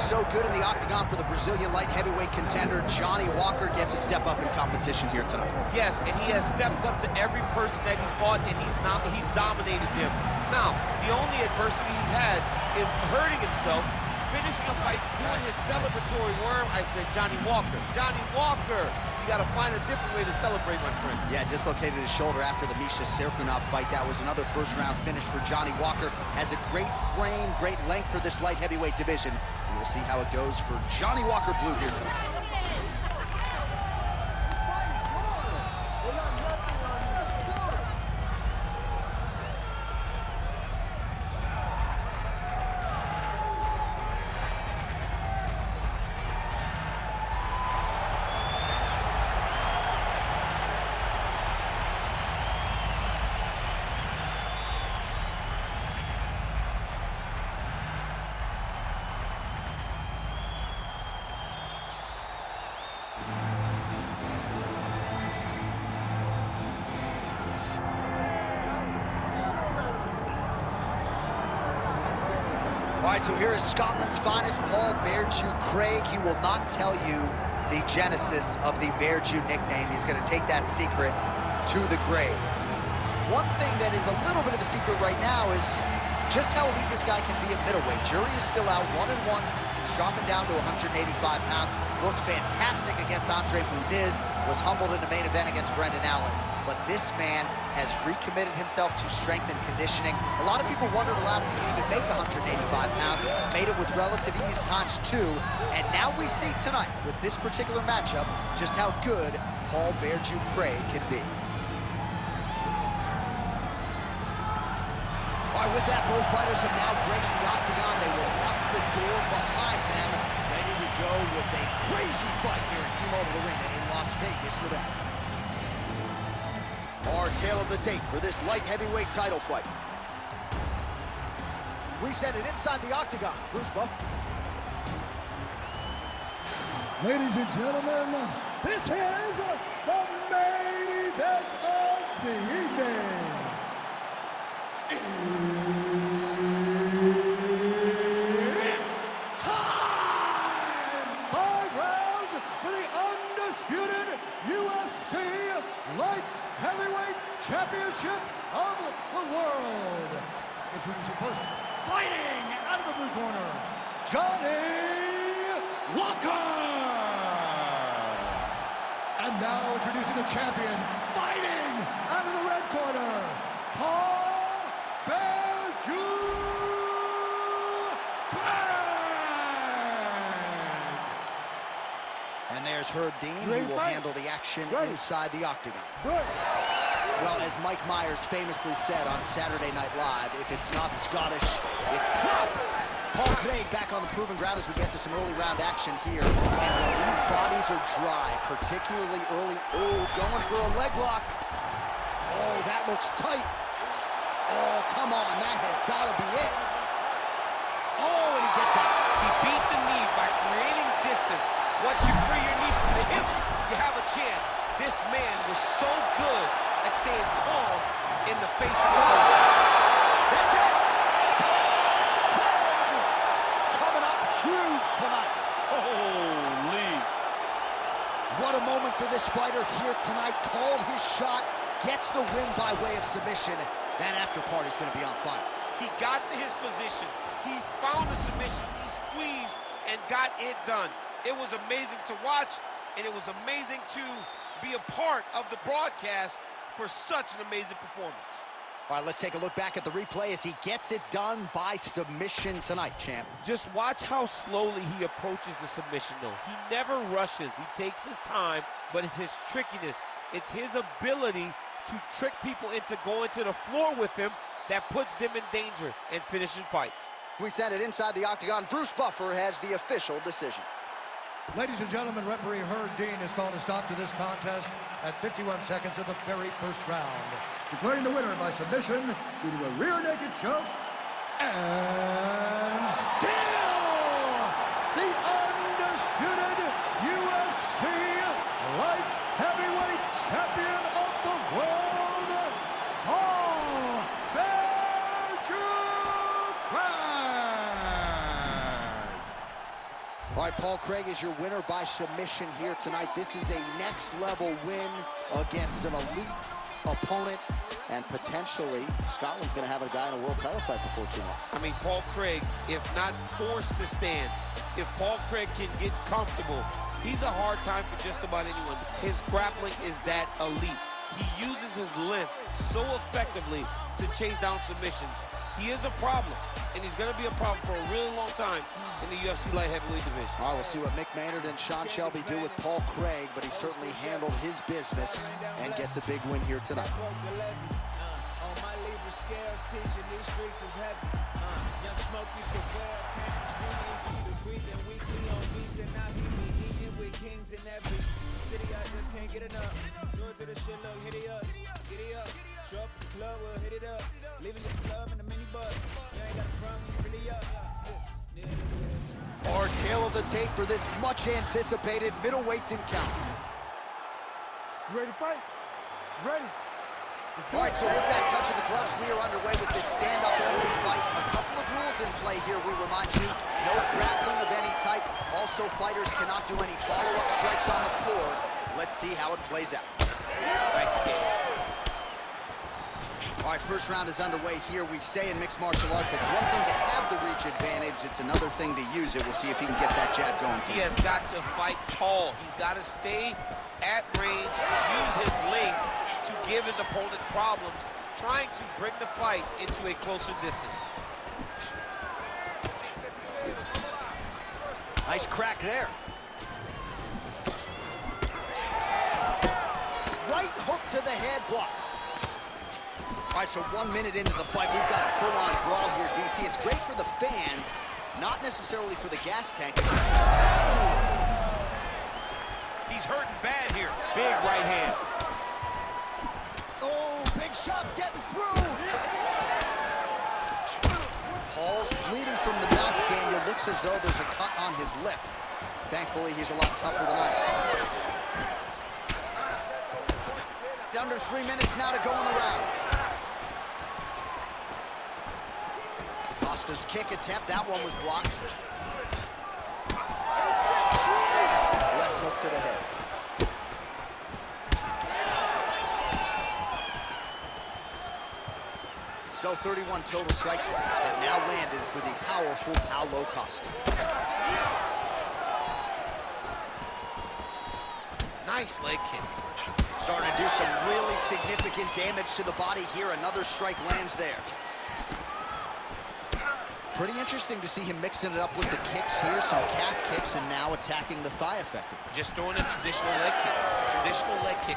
so good in the octagon for the Brazilian light heavyweight contender. Johnny Walker gets a step up in competition here tonight. Yes, and he has stepped up to every person that he's fought, and he's dominated them. Now, the only adversity he's had is hurting himself, finishing a fight, doing his celebratory worm. I said, Johnny Walker, you got to find a different way to celebrate, my friend. Yeah, dislocated his shoulder after the Misha Serkunov fight. That was another first-round finish for Johnny Walker. Has a great frame, great length for this light heavyweight division. We will see how it goes for Johnny Walker Blue here tonight. All right, so here is Scotland's finest, Paul Beardew Craig. He will not tell you the genesis of the Beardew nickname. He's going to take that secret to the grave. One thing that is a little bit of a secret right now is just how elite this guy can be at middleweight. Jury is still out 1-1 since dropping down to 185 pounds. Looked fantastic against Andre Muniz, was humbled in the main event against Brendan Allen. But this man has recommitted himself to strength and conditioning. A lot of people wondered aloud if he could even make the 185 pounds. Made it with relative ease ×2. And now we see tonight, with this particular matchup, just how good Paul Beardew Craig can be. All right, with that, both fighters have now graced the octagon. They will lock the door behind them, ready to go with a crazy fight here at T-Mobile Arena in Las Vegas, Nevada. Our tale of the tape for this light heavyweight title fight. We send it inside the octagon. Bruce Buff. Ladies and gentlemen, this is the main event of the evening. It's time! 5 rounds for the undisputed UFC Light Heavyweight Championship of the world. Introducing first, fighting out of the blue corner, Johnny Walker. And now introducing the champion, fighting out of the red corner, Paul Beardew Craig. And there's Herb Dean, who will handle the action inside the octagon. Well, as Mike Myers famously said on Saturday Night Live, if it's not Scottish, it's clap. Paul Craig back on the proven ground as we get to some early round action here. And when these bodies are dry, particularly early, going for a leg lock. Oh, that looks tight. Oh, come on, that has got to be it. Oh, and he gets up. He beat the knee by creating distance. Once you free your knee from the hips, you have a chance. This man was so good at staying calm in the face of adversity. That's it. Coming up huge tonight. Holy. What a moment for this fighter here tonight. Called his shot, gets the win by way of submission. That after party's going to be on fire. He got to his position. He found the submission. He squeezed and got it done. It was amazing to watch, and it was amazing to be a part of the broadcast for such an amazing performance. All right, let's take a look back at the replay as he gets it done by submission tonight, champ. Just watch how slowly he approaches the submission, though. He never rushes. He takes his time, but it's his trickiness. It's his ability to trick people into going to the floor with him that puts them in danger and finishing fights. We send it inside the octagon. Bruce Buffer has the official decision. Ladies and gentlemen, referee Herb Dean has called a stop to this contest at 51 seconds of the very first round, declaring the winner by submission due to a rear naked choke and still the undisputed UFC light heavyweight champion of the world, Paul Beardew Craig. right, Paul Craig is your winner by submission here tonight. This is a next-level win against an elite opponent, and potentially Scotland's going to have a guy in a world title fight before too long. I mean, Paul Craig, if not forced to stand, if Paul Craig can get comfortable, he's a hard time for just about anyone. His grappling is that elite. He uses his length so effectively to chase down submissions. He is a problem, and he's going to be a problem for a really long time in the UFC light heavyweight division. All right, we'll see what Mick Maynard and Sean Shelby do with Paul Craig, but he certainly handled his business and gets a big win here tonight. On my Libra scales, teaching these streets is heavy. Young Smokey prevail, can't easy to breathe, and weekly on beats, and now he be eating with kings in every city. I just can't get enough. Do it to the shit, look, hit it up, get it up. Show up at the club, we'll hit it up. Leaving this club in a minibus. You ain't got a front, you really up. Our tail of the tape for this much anticipated middleweight encounter. You ready to fight? Ready. All right, so with that touch of the gloves, we are underway with this stand-up-only fight. A couple of rules in play here, we remind you. No grappling of any type. Also, fighters cannot do any follow-up strikes on the floor. Let's see how it plays out. Nice kick. All right, first round is underway here. We say in mixed martial arts, it's one thing to have the reach advantage. It's another thing to use it. We'll see if he can get that jab going. He has got to fight tall. He's got to stay at range, use his length to give his opponent problems, trying to bring the fight into a closer distance. Nice crack there. Right hook to the head, blocked. All right, so 1 minute into the fight, we've got a full-on brawl here, DC. It's great for the fans, not necessarily for the gas tank. He's hurting bad here. Big right hand. Oh, big shots getting through. Paul's bleeding from the mouth, Daniel. Looks as though there's a cut on his lip. Thankfully, he's a lot tougher than I am. Under 3 minutes now to go in the round. Costa's kick attempt, that one was blocked. Left hook to the head. So 31 total strikes have now landed for the powerful Paulo Costa. Nice leg kick. Starting to do some really significant damage to the body here. Another strike lands there. Pretty interesting to see him mixing it up with the kicks here, some calf kicks, and now attacking the thigh effectively. Just throwing a traditional leg kick. Traditional leg kick.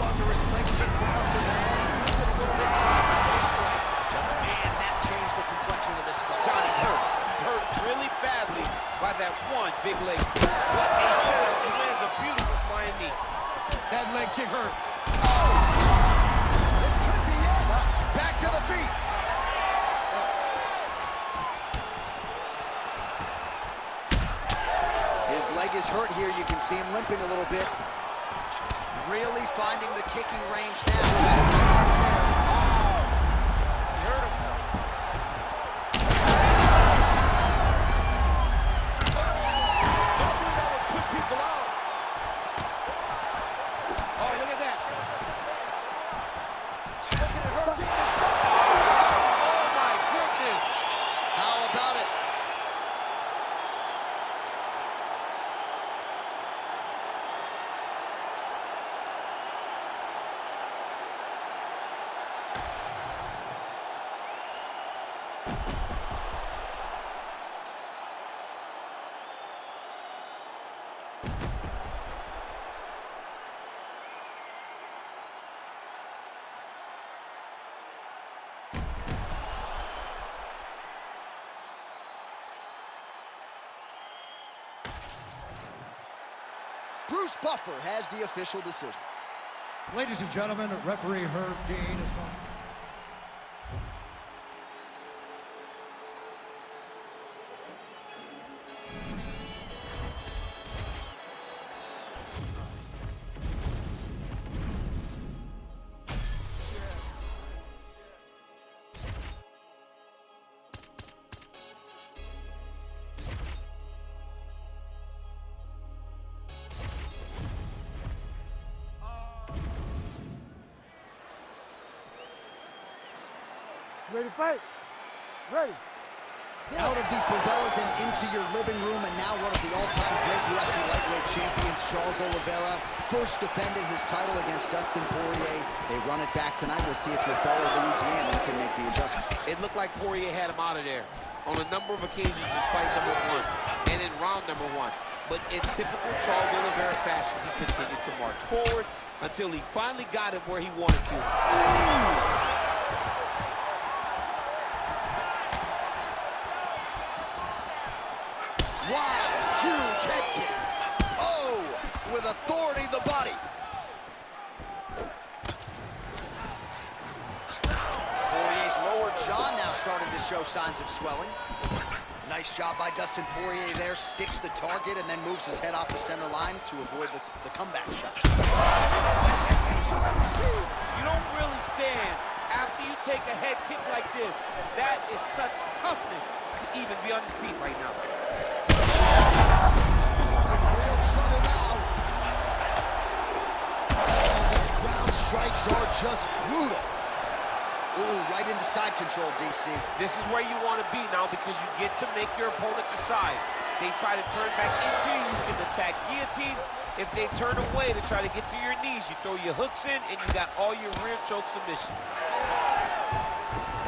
Thunderous leg kick grounds his opponent, moving a little bit, trying to stay upright. Man, that changed the complexion of this fight. Johnny's hurt. He's hurt really badly by that one big leg kick. What a setup. He lands a beautiful flying knee. That leg kick hurt. Oh! This could be it. Back to the feet. His leg is hurt here. You can see him limping a little bit. Really finding the kicking range now. He hurt him. Hopefully that would put people out. Oh, look at that. Oh, my goodness. How about it? Bruce Buffer has the official decision. Ladies and gentlemen, referee Herb Dean is going. Ready to fight? Ready. Out of the favelas and into your living room, and now one of the all-time great UFC lightweight champions, Charles Oliveira, first defended his title against Dustin Poirier. They run it back tonight. We'll see if your fellow Louisianan can make the adjustments. It looked like Poirier had him out of there on a number of occasions in fight number 1 and in round number 1. But in typical Charles Oliveira fashion, he continued to march forward until he finally got him where he wanted to. Wow, huge head kick. Oh, with authority, the body. Poirier's lower jaw now starting to show signs of swelling. Nice job by Dustin Poirier there. Sticks the target and then moves his head off the center line to avoid the comeback shot. You don't really stand after you take a head kick like this. That is such toughness to even be on his feet right now. He's in real trouble now. Oh, these ground strikes are just brutal. Ooh, right into side control, DC. This is where you want to be now because you get to make your opponent decide. They try to turn back into you, you can attack guillotine. If they turn away to try to get to your knees, you throw your hooks in and you got all your rear choke submissions.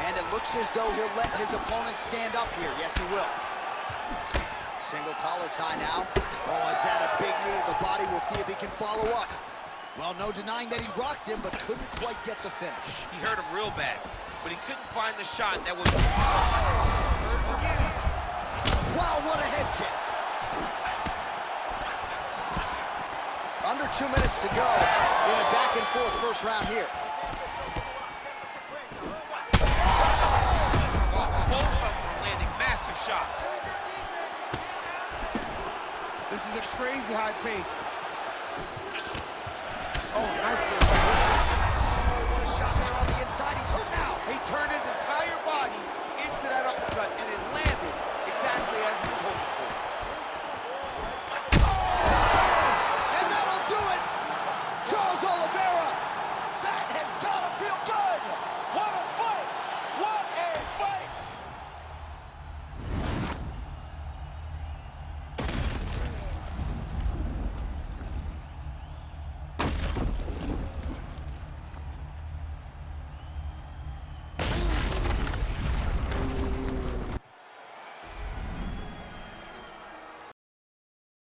And it looks as though he'll let his opponent stand up here. Yes, he will. Single collar tie now. Oh, is that a big knee to the body? We'll see if he can follow up. Well, no denying that he rocked him, but couldn't quite get the finish. He hurt him real bad, but he couldn't find the shot that was... Wow, what a head kick. Under 2 minutes to go in a back-and-forth first round here. Both of them are landing massive shots. This is a crazy high pace.